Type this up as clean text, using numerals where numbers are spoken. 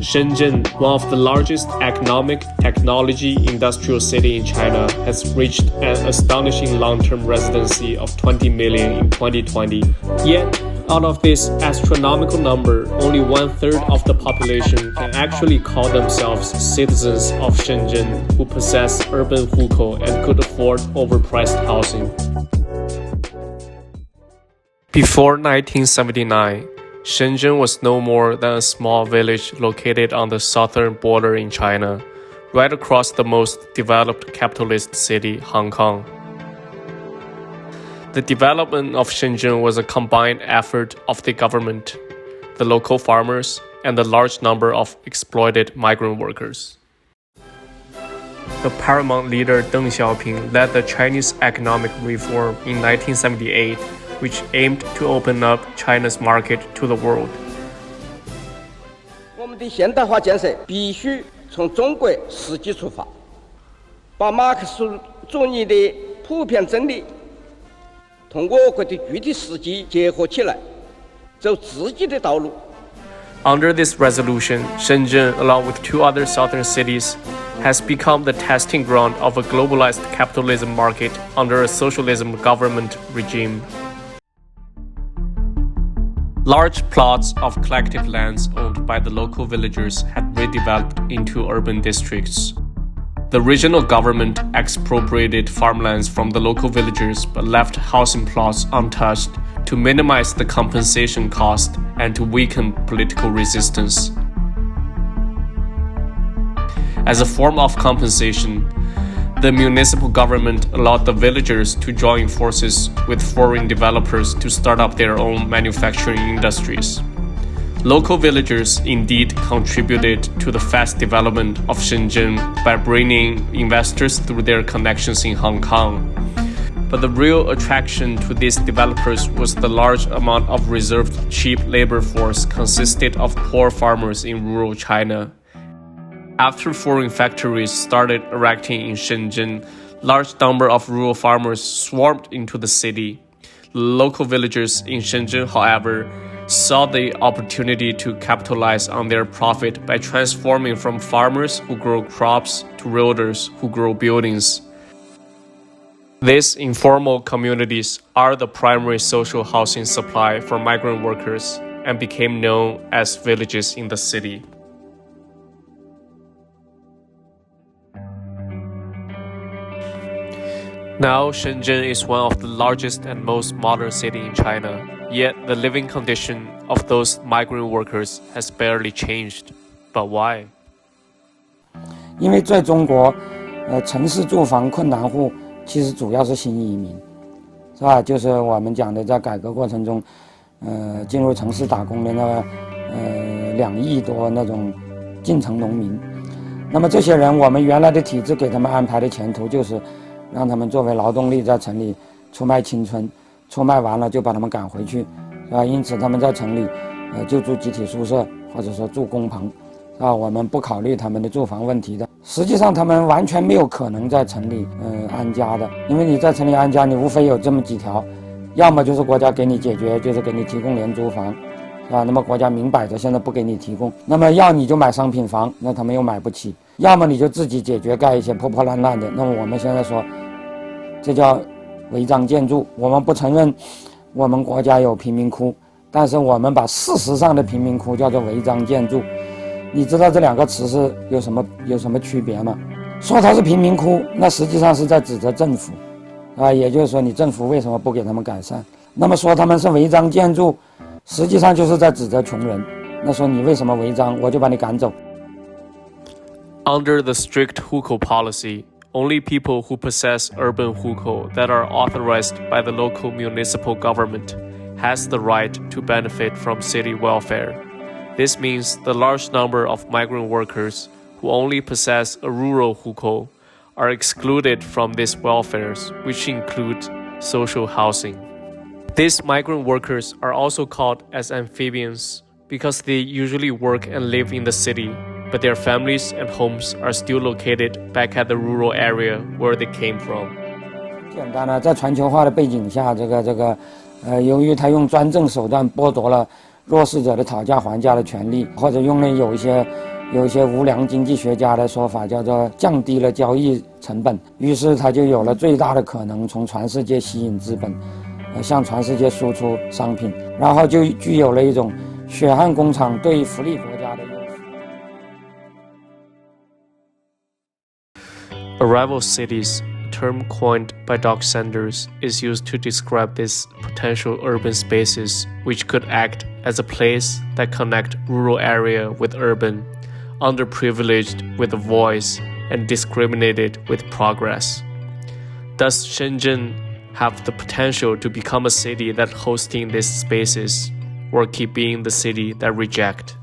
Shenzhen, one of the largest economic, technology, industrial city in China, has reached an astonishing long-term residency of 20 million in 2020. Yet, out of this astronomical number, only 1/3 of the population can actually call themselves citizens of Shenzhen who possess urban hukou and could afford overpriced housing. Before 1979, Shenzhen was no more than a small village located on the southern border in China, right across the most developed capitalist city, Hong Kong. The development of Shenzhen was a combined effort of the government, the local farmers, and the large number of exploited migrant workers. The paramount leader Deng Xiaoping led the Chinese economic reform in 1978, which aimed to open up China's market to the world. 我们的现代化建设必须从中国实际出发，把马克思主义的普遍真理同我国的具体实际结合起来，走自己的道路。 Under this resolution, Shenzhen, along with two other southern cities, has become the testing ground of a globalized capitalism market under a socialism government regime. Large plots of collective lands owned by the local villagers had redeveloped into urban districts. The regional government expropriated farmlands from the local villagers but left housing plots untouched to minimize the compensation cost and to weaken political resistance. As a form of compensation, the municipal government allowed the villagers to join forces with foreign developers to start up their own manufacturing industries. Local villagers indeed contributed to the fast development of Shenzhen by bringing investors through their connections in Hong Kong. But the real attraction to these developers was the large amount of reserved cheap labor force consisted of poor farmers in rural China. After foreign factories started erecting in Shenzhen, large number of rural farmers swarmed into the city. Local villagers in Shenzhen, however, saw the opportunity to capitalize on their profit by transforming from farmers who grow crops to realtors who grow buildings. These informal communities are the primary social housing supply for migrant workers and became known as villages in the city. Now, Shenzhen is one of the largest and most modern cities in China, yet the living condition of those migrant workers has barely changed. But why? 因为在中国，城市住房困难户其实主要是新移民，是吧？就是我们讲的在改革过程中，进入城市打工的2亿多那种进城农民。那么这些人，我们原来的体制给他们安排的前途就是。让他们作为劳动力在城里出卖青春，出卖完了就把他们赶回去，是吧？因此他们在城里，就住集体宿舍或者说住工棚，是吧？我们不考虑他们的住房问题的。实际上他们完全没有可能在城里安家的，因为你在城里安家，你无非有这么几条，要么就是国家给你解决，就是给你提供廉租房，是吧？那么国家明摆着现在不给你提供，那么要你就买商品房，那他们又买不起。要么你就自己解决盖一些破破烂烂的，那么我们现在说这叫违章建筑。我们不承认我们国家有贫民窟，但是我们把事实上的贫民窟叫做违章建筑。你知道这2个词是有什么区别吗？说它是贫民窟，那实际上是在指责政府啊，也就是说你政府为什么不给他们改善？那么说他们是违章建筑，实际上就是在指责穷人。那说你为什么违章，我就把你赶走。Under the strict hukou policy, only people who possess urban hukou that are authorized by the local municipal government has the right to benefit from city welfare. This means the large number of migrant workers who only possess a rural hukou are excluded from these welfares, which include social housing. These migrant workers are also called as amphibians because they usually work and live in the city, but their families and homes are still located back at the rural area where they came from. 简单了，在全球化的背景下，由于他用专政手段剥夺了弱势者的讨价还价的权利，或者用了有一些无良经济学家的说法，叫做降低了交易成本，于是他就有了最大的可能从全世界吸引资本，向全世界输出商品，然后就具有了一种血汗工厂对福利国家的优势。Arrival cities, a term coined by Doc Sanders, is used to describe these potential urban spaces which could act as a place that connect rural area with urban, underprivileged with a voice, and discriminated with progress. Does Shenzhen have the potential to become a city that hosting these spaces, or keep being the city that reject?